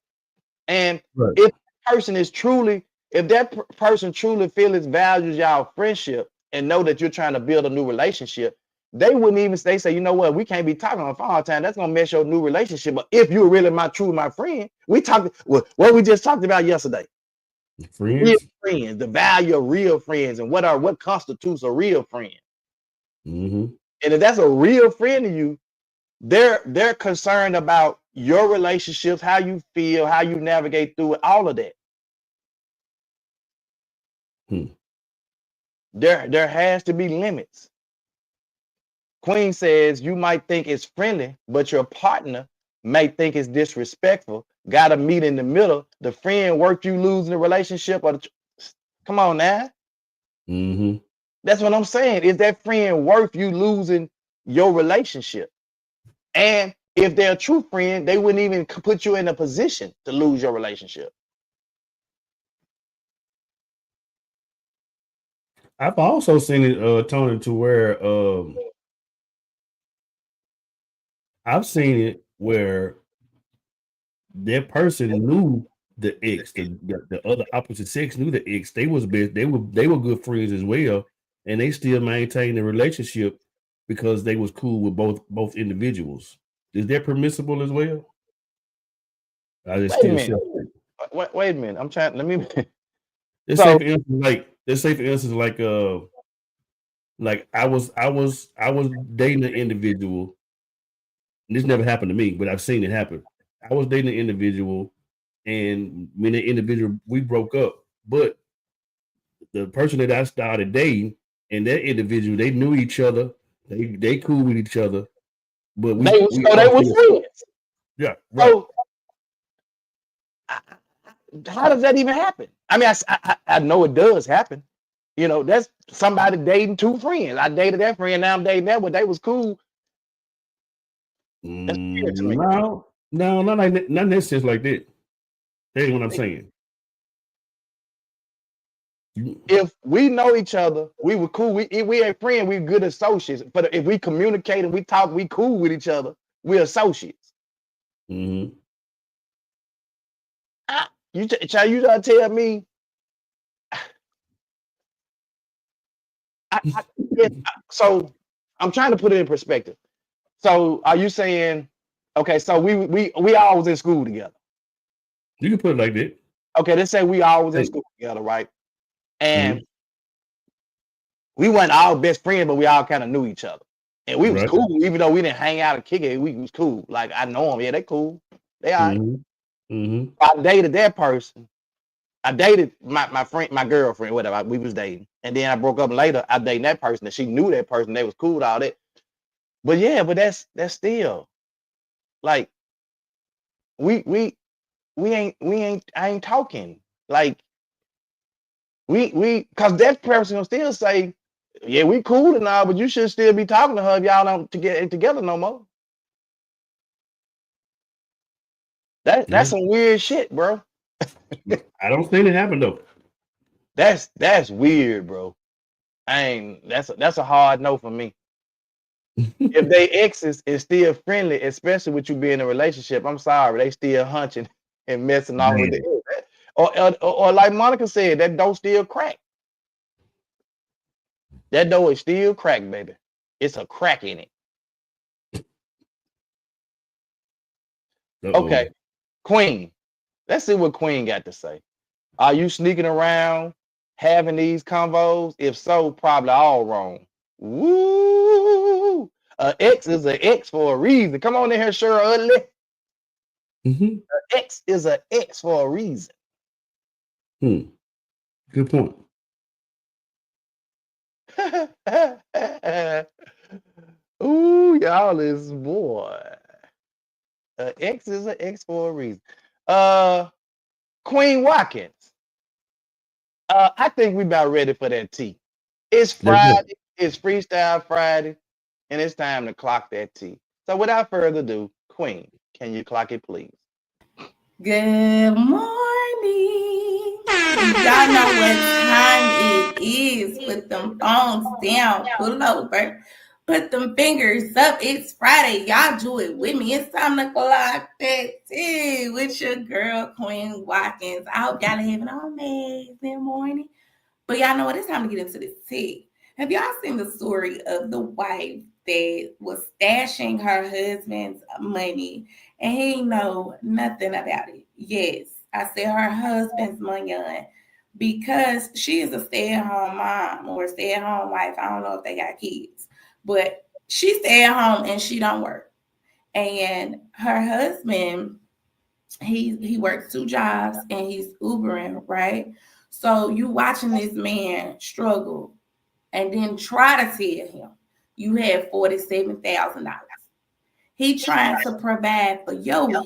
And Right. if that person truly feels values y'all friendship and know that you're trying to build a new relationship, they wouldn't even say, you know what, we can't be talking on the phone all the time. That's gonna mess your new relationship. But if you're really my friend, we talked what we just talked about yesterday. Friends. Real friends, the value of real friends, and what constitutes a real friend. Mm-hmm. And if that's a real friend to you, they're concerned about your relationships, how you feel, how you navigate through it, all of that. There has to be limits. Queen says you might think it's friendly, but your partner may think it's disrespectful. Got to meet in the middle. The friend worth you losing the relationship, or come on now. Mm-hmm. That's what I'm saying. Is that friend worth you losing your relationship? And if they're a true friend, they wouldn't even put you in a position to lose your relationship. I've also seen it, Tony, to where I've seen it where that person knew the ex, the other opposite sex knew the ex. They was best. They were good friends as well, and they still maintained the relationship because they was cool with both individuals. Is that permissible as well? Wait a minute. Wait a minute. I'm trying. Let me. Let's say for instance, like I was dating an individual. And this never happened to me, but I've seen it happen. I was dating an individual, and me and the individual, we broke up. But the person that I started dating and that individual, they knew each other. They cool with each other. But they were friends. Yeah, right. So how does that even happen? I mean, I know it does happen. You know, that's somebody dating two friends. I dated that friend, now I'm dating that one. They was cool. That's weird to me. No, not necessarily like that. That ain't what I'm saying. If we know each other, we were cool. We ain't friends. We good associates. But if we communicate and we talk, we cool with each other. We're associates. Mm-hmm. You trying to tell me? So I'm trying to put it in perspective. So are you saying, okay? So we all was in school together. You can put it like that. Okay, let's say we all was in school together, right? And we weren't all best friends, but we all kind of knew each other. And we was cool, even though we didn't hang out and kick it. We was cool. Like I know them. Yeah, they cool. They all right. Mm-hmm. I dated that person. I dated my friend, my girlfriend, whatever. We was dating. And then I broke up later. I dated that person, and she knew that person. They was cool, all that. But yeah, but that's still like I ain't talking. Like we cause that person will still say, yeah, we cool and all, but you should still be talking to her if y'all don't get together no more. That's some weird shit, bro. I don't think it happened though. That's weird, bro. That's a hard no for me. If they exes is still friendly, especially with you being in a relationship, I'm sorry, they still hunching and messing off with the or like Monica said, that door still crack. That door is still cracked, baby. It's a crack in it. Okay, Queen. Let's see what Queen got to say. Are you sneaking around having these convos? If so, probably all wrong. Woo! An X is an X for a reason. Come on in here, Cheryl Utley. An X is an X for a reason. Good point. all this boy. X is an X for a reason. Queen Watkins. I think we about ready for that tea. It's Let's go. Friday. It's Freestyle Friday, and it's time to clock that tea. So without further ado, Queen, can you clock it, please? Good morning. Y'all know what time it is. Put them phones down, pull over, put them fingers up. It's Friday. Y'all do it with me. It's time to clock that tea with your girl, Queen Watkins. I hope y'all are having an amazing morning. But y'all know what? It's time to get into this tea. Have y'all seen the story of the wife that was stashing her husband's money and he didn't know nothing about it? Yes, I said her husband's money because she is a stay-at-home mom or a stay-at-home wife. I don't know if they got kids, but she stay at home and she don't work. And her husband, he works 2 jobs and he's Ubering, right? So you watching this man struggle and then try to tell him you have $47,000. He trying to provide for your ass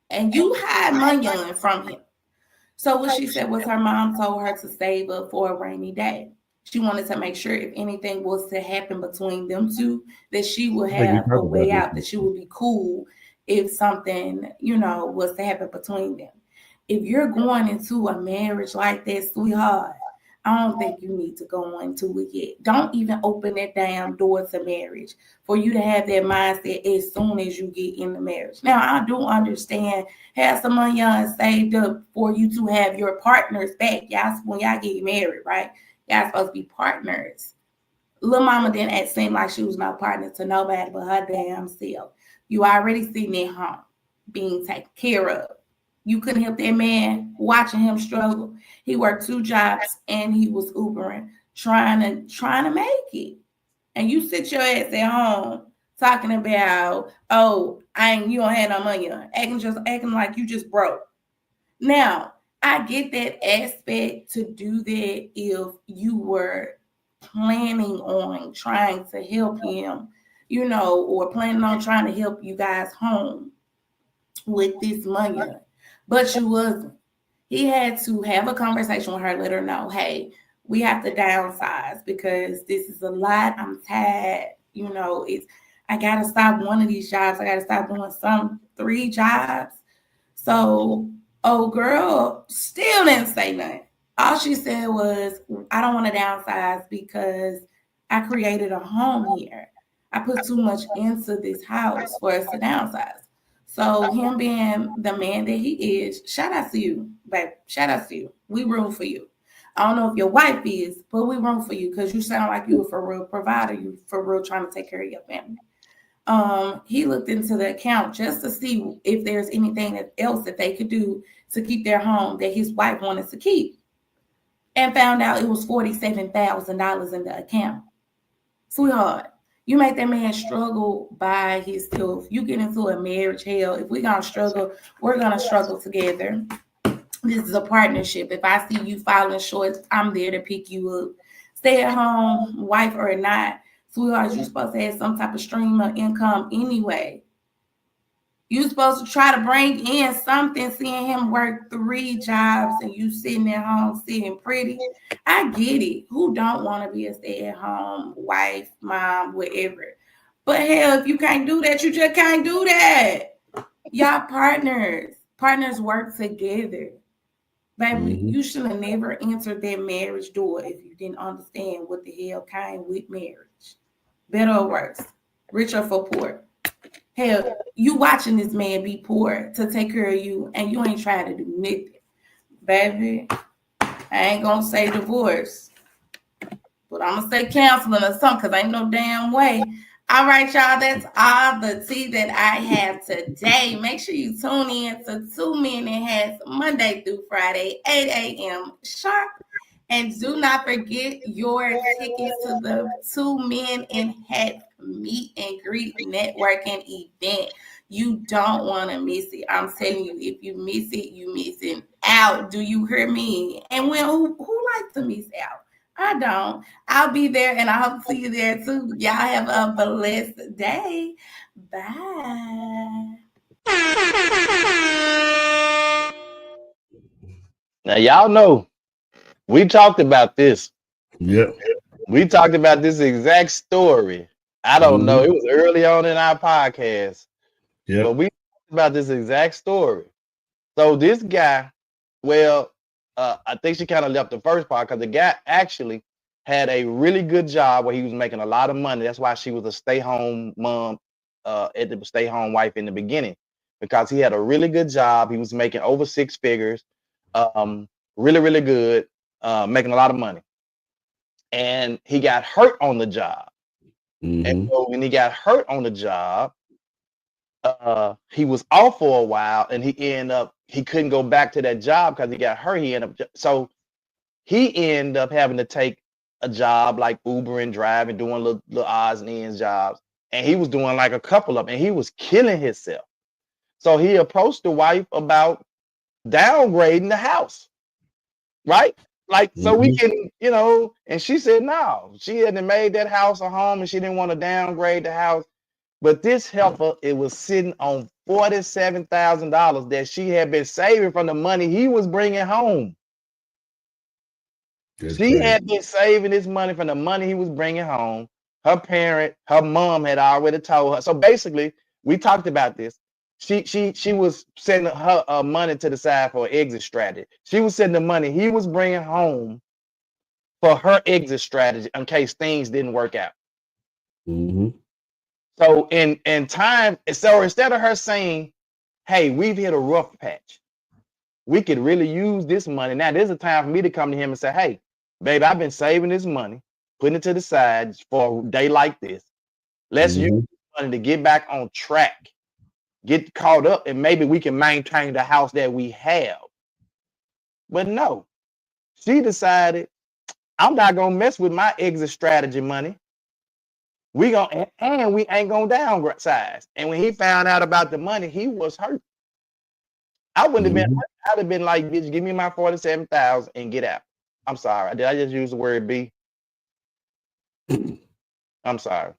and you hide money from him. So what she said was her mom told her to save up for a rainy day. She wanted to make sure if anything was to happen between them two, that she would have a way out, that she would be cool if something, was to happen between them. If you're going into a marriage like that, sweetheart, I don't think you need to go into it yet. Don't even open that damn door to marriage for you to have that mindset as soon as you get in the marriage. Now, I do understand have some money saved up for you to have your partners back. Y'all, when y'all get married, right? Y'all supposed to be partners. Little mama didn't seem like she was no partner to nobody but her damn self. You already sitting at home being taken care of. You couldn't help that man watching him struggle. He worked 2 jobs and he was Ubering, trying to make it. And you sit your ass at home talking about, you don't have no money, acting like you just broke. Now, I get that aspect to do that if you were planning on trying to help him, or planning on trying to help you guys home with this money. But you wasn't. He had to have a conversation with her, let her know, hey, we have to downsize because this is a lot. I'm tired. I gotta stop one of these jobs. I gotta stop doing 3 jobs. So, girl still didn't say nothing. All she said was, I don't want to downsize because I created a home here. I put too much into this house for us to downsize. So him being the man that he is, shout out to you, babe. Shout out to you. We room for you. I don't know if your wife is, but we room for you because you sound like you a for real provider. You for real trying to take care of your family. He looked into the account just to see if there's anything else that they could do to keep their home that his wife wanted to keep, and found out it was $47,000 in the account. Sweetheart, you make that man struggle by himself. You get into a marriage hell. If we're going to struggle, we're going to struggle together. This is a partnership. If I see you falling short, I'm there to pick you up. Stay at home, wife or not, sweetheart, you're supposed to have some type of stream of income anyway. You're supposed to try to bring in something, seeing him work 3 jobs and you sitting at home sitting pretty. I get it. Who don't want to be a stay-at-home wife, mom, whatever? But hell, if you can't do that, you just can't do that. Y'all partners. Partners work together. Baby, you should have never entered that marriage door if you didn't understand what the hell came with marriage. Better or worse, rich or for poor. Hell, you watching this man be poor to take care of you and you ain't trying to do nothing. Baby, I ain't gonna say divorce, but I'm gonna say counseling or something because ain't no damn way. All right, y'all, that's all the tea that I have today. Make sure you tune in to 2 Men in Hats Monday through Friday, 8 a.m. sharp. And do not forget your tickets to the 2 Men in Hats meet and greet networking event. You don't want to miss it. I'm telling you, if you miss it, you missing out. Do you hear me? And who likes to miss out? I don't. I'll be there and I hope to see you there too. Y'all have a blessed day. Bye. Now y'all know we talked about this. Yep. We talked about this exact story. I don't know. Mhm. It was early on in our podcast, but Yep. we talked about this exact story. So this guy, well, I think she kind of left the first part because the guy actually had a really good job where he was making a lot of money. That's why she was a stay-home mom, at the stay-home wife in the beginning, because he had a really good job. He was making over six figures, really, really good, making a lot of money. And he got hurt on the job. And Mhm. so when he got hurt on the job, he was off for a while, and he couldn't go back to that job because he got hurt. So he ended up having to take a job like Uber and driving, doing little odds and ends jobs. And he was doing like a couple of them, and he was killing himself. So he approached the wife about downgrading the house, right? Like, so we Mhm. can, and she said no. She hadn't made that house a home and she didn't want to downgrade the house. But this heifer, it was sitting on $47,000 that she had been saving from the money he was bringing home. That's She crazy. had been saving this money from the money he was bringing home. Her mom had already told her. So basically, we talked about this. She was sending her money to the side for an exit strategy. She was sending the money he was bringing home for her exit strategy in case things didn't work out. Mhm. So in time, so instead of her saying, "Hey, we've hit a rough patch. We could really use this money. Now, there's a time for me to come to him and say, hey, baby, I've been saving this money, putting it to the side for a day like this. Let's use Mhm. money to get back on track, get caught up, and maybe we can maintain the house that we have." But no, she decided, I'm not gonna mess with my exit strategy money. We ain't gonna downsize. And when he found out about the money, he was hurt. I wouldn't have been. Mhm. I'd have been like, bitch, give me my 47,000 and get out. I'm sorry. Did I just use the word B? I'm sorry.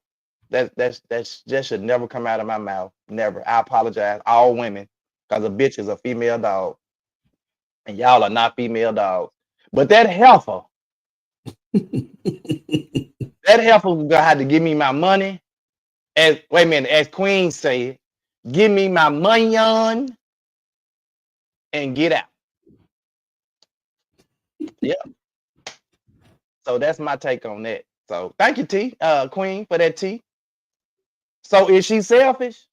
That should never come out of my mouth. Never. I apologize. All women, because a bitch is a female dog, and y'all are not female dogs. But that heifer was gonna have to give me my money. As wait a minute, as Queen said, give me my money on and get out. Yeah. So that's my take on that. So thank you, Queen, for that tea. So is she selfish?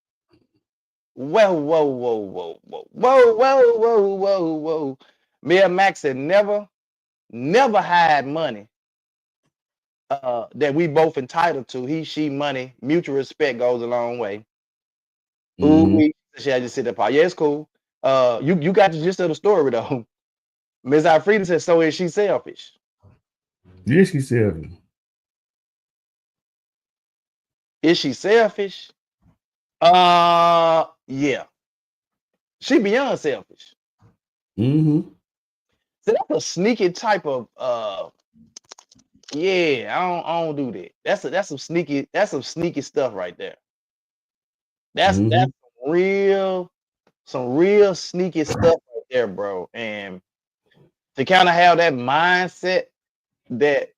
Whoa, whoa, whoa, whoa, whoa, whoa, whoa, whoa, whoa, whoa. Mia Max had never had money that we both entitled to. He, she, money, mutual respect goes a long way. Ooh, Mhm. she had just sit there. Yeah, it's cool. You got the gist of the story though. Ms. Alfreda said, so is she selfish? Yes, she said. Is she selfish? Yeah. She beyond selfish. Mhm. So that's a sneaky type of yeah, I don't do that. That's some sneaky stuff right there. That's Mhm. some real sneaky stuff right there, bro. And to kind of have that mindset that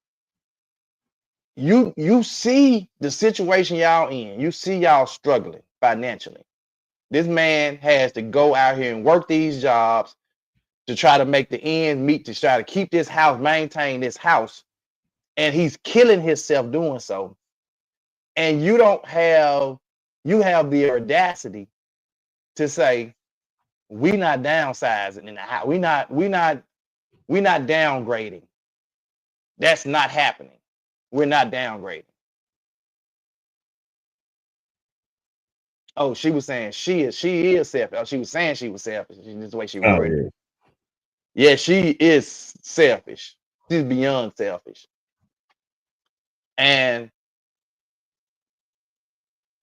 you see the situation y'all in, you see y'all struggling financially. This man has to go out here and work these jobs to try to make the ends meet, to try to keep this house, maintain this house, and he's killing himself doing so. And you have the audacity to say, we not downsizing in the house. We not downgrading. That's not happening. We're not downgrading. Oh, she was saying she is selfish. Oh, she was saying she was selfish. This is the way she Oh worded it. yeah. Yeah, she is selfish. She's beyond selfish. And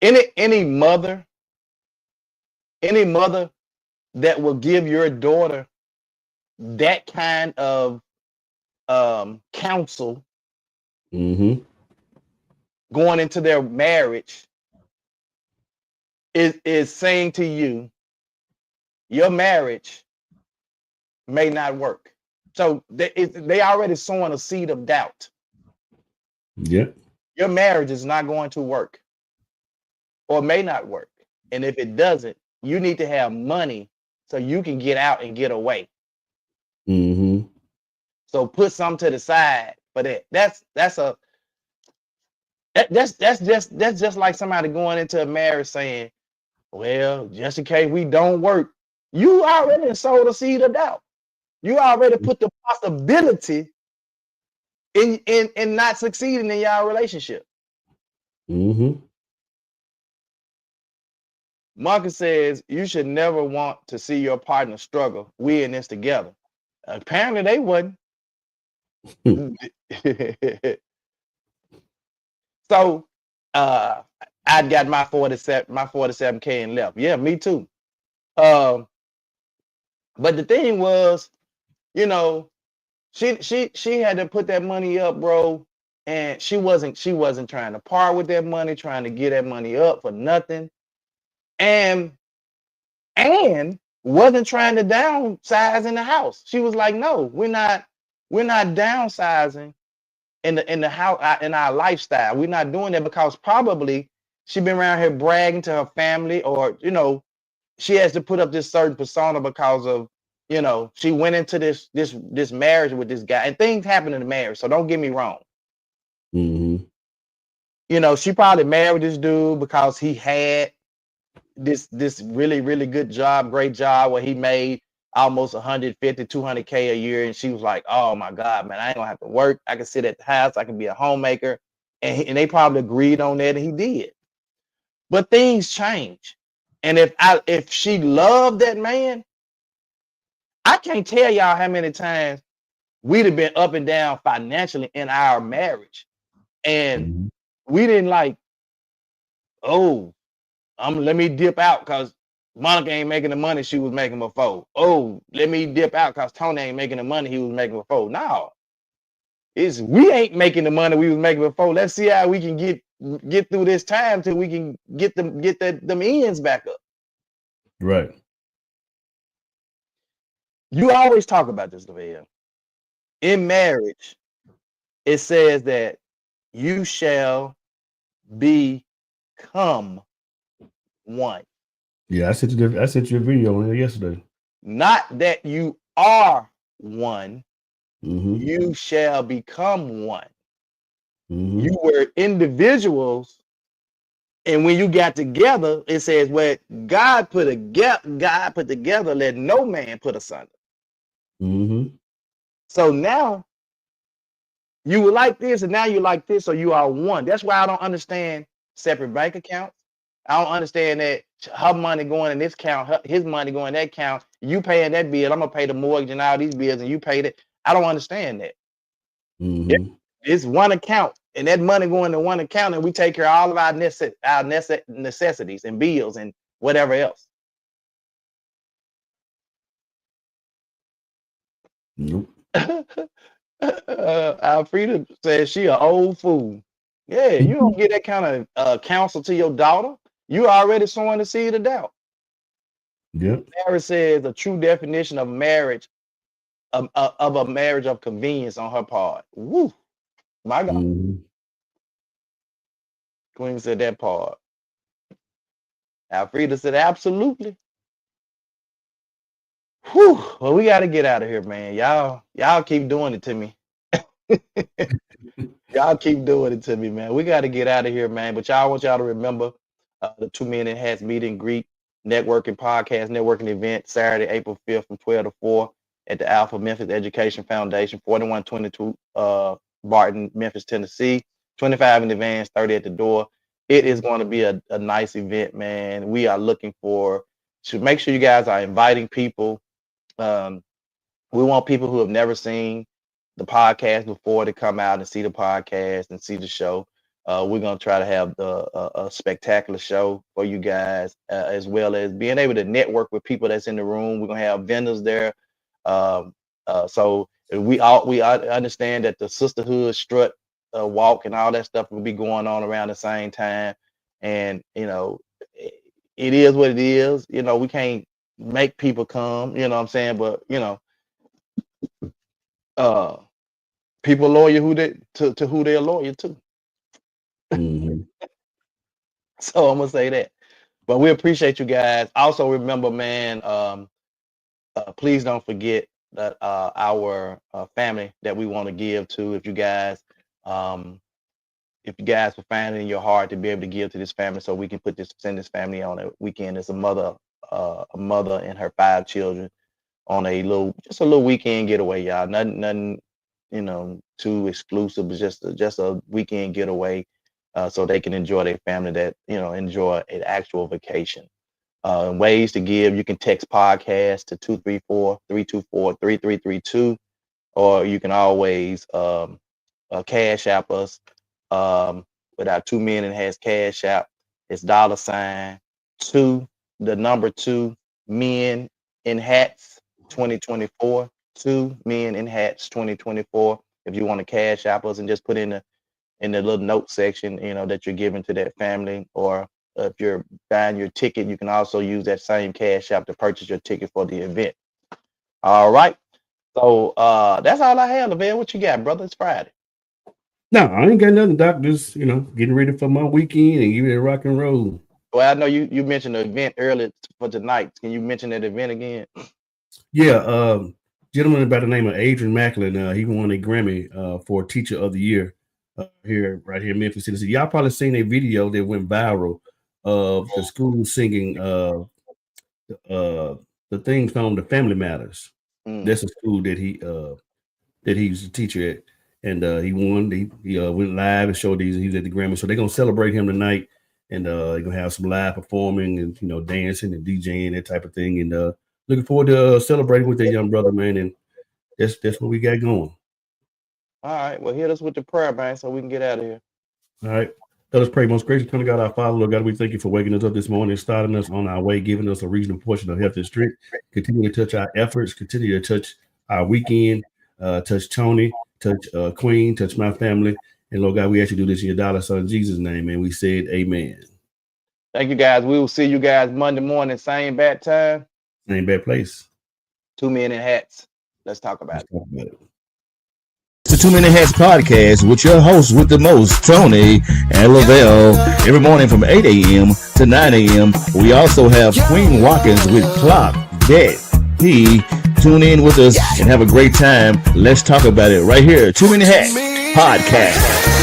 any mother, any mother that will give your daughter that kind of counsel Mm-hmm. going into their marriage is saying to you, your marriage may not work. So they already sowing a seed of doubt. Yep. Your marriage is not going to work or may not work. And if it doesn't, you need to have money so you can get out and get away. Mm-hmm. So put some to the side for that. That's just like somebody going into a marriage saying, well, just in case we don't work. You already sowed a seed of doubt. You already put the possibility in not succeeding in your relationship. Mm-hmm. Marcus says you should never want to see your partner struggle. We in this together. Apparently they wasn't. So I'd got my 47K and left. Yeah, me too. But the thing was, you know, she had to put that money up, bro, and she wasn't trying to part with that money, trying to get that money up for nothing, and wasn't trying to downsize in the house. She was like, no, we're not downsizing in the house in our lifestyle. We're not doing that because probably she been around here bragging to her family, or she has to put up this certain persona because of she went into this marriage with this guy, and things happen in the marriage. So don't get me wrong. Mm-hmm. She probably married this dude because he had this really, really good job, great job, where he made almost 150, 200K a year. And she was like, oh my God, man, I ain't gonna have to work. I can sit at the house. I can be a homemaker. And they probably agreed on that, and he did. But things change. And if she loved that man, I can't tell y'all how many times we'd have been up and down financially in our marriage. And Mm-hmm. we didn't like, oh, let me dip out because Monica ain't making the money she was making before. Oh, let me dip out because Tony ain't making the money he was making before. No, we ain't making the money we was making before. Let's see how we can get through this time till we can get them ends back up. Right. You always talk about this, Lavelle. In marriage, it says that you shall become one. Yeah, I sent you a video on it yesterday. Not that you are one. Mm-hmm. You shall become one. Mm-hmm. You were individuals, and when you got together, it says, "Well, God put together, let no man put asunder." Mm-hmm. So now you were like this, and now you like this, so you are one. That's why I don't understand separate bank accounts. I don't understand that her money going in this account, his money going in that account. You paying that bill, I'm gonna pay the mortgage and all these bills, and you paid it. I don't understand that. Mm-hmm. It's one account, and that money going to one account, and we take care of all of our necessities and bills and whatever else. Nope. Alfreda says she an old fool. Yeah, you don't get that kind of counsel to your daughter. You already sowing the seed of doubt. Yep. Sarah says a true definition of marriage, of a marriage of convenience on her part. Woo, my God. Mm-hmm. Queen said that part. Alfreda said absolutely. Whew. Well, we got to get out of here, man. Y'all keep doing it to me. Y'all keep doing it to me, man. We got to get out of here, man. But I want y'all to remember the 2 Men and Hats meet and greet networking podcast, networking event, Saturday, April 5th from 12 to 4 at the Alpha Memphis Education Foundation, 4122 Barton, Memphis, Tennessee. 25 in advance, 30 at the door. It is going to be a nice event, man. We are looking to make sure you guys are inviting people. We want people who have never seen the podcast before to come out and see the podcast and see the show. We're going to try to have a spectacular show for you guys, as well as being able to network with people that's in the room. We're going to have vendors there. So we understand that the sisterhood strut walk and all that stuff will be going on around the same time. And it is what it is. We can't make people come. You know what I'm saying? But people loyal to who they're loyal to. Mhm. So I'm gonna say that. But we appreciate you guys. Also remember, man, please don't forget that our family that we want to give to. If you guys will find it in your heart to be able to give to this family, so we can send this family on a weekend. It's a mother and her 5 children on a little weekend getaway, y'all. Nothing, too exclusive. It's just a weekend getaway, so they can enjoy their family, that enjoy an actual vacation. Ways to give: you can text podcast to 234-324-3332, or you can always cash app us with our 2 Men in Hats cash app. It's $2 Men in Hats 2024, 2 Men in Hats 2024. If you want to cash app us and just put in the little note section, that you're giving to that family, or if you're buying your ticket, you can also use that same cash app to purchase your ticket for the event. All right. So that's all I have, Lavelle. What you got, brother? It's Friday. No, I ain't got nothing, Doc. Just getting ready for my weekend and getting rock and roll. Well, I know you mentioned the event earlier for tonight. Can you mention that event again? Yeah, gentleman by the name of Adrian Macklin. He won a Grammy for Teacher of the Year right here in Memphis, Tennessee. Y'all probably seen a video that went viral of the school singing the theme song "The Family Matters." That's a school that he was a teacher at, and he won. He went live and showed he was at the Grammy. So they're gonna celebrate him tonight, and they're gonna have some live performing and dancing and DJing, that type of thing. And looking forward to celebrating with that young brother, man. And that's what we got going. All right. Well, hit us with the prayer, man, so we can get out of here. All right. Let us pray. Most gracious, come to God, our Father, Lord God, we thank you for waking us up this morning, starting us on our way, giving us a reasonable portion of health and strength. Continue to touch our efforts. Continue to touch our weekend. Touch Tony. Touch Queen. Touch my family. And Lord God, we actually do this in your dollar son Jesus' name. And we said, Amen. Thank you, guys. We will see you guys Monday morning, same bad time, same bad place. 2 Men in Hats. Let's talk about it. The 2 Men in Hats podcast with your hosts with the most, Tony and Lavelle, every morning from 8 a.m. to 9 a.m. We also have Queen Watkins with Clock That He. Tune in with us and have a great time. Let's talk about it right here. 2 Men in Hats podcast.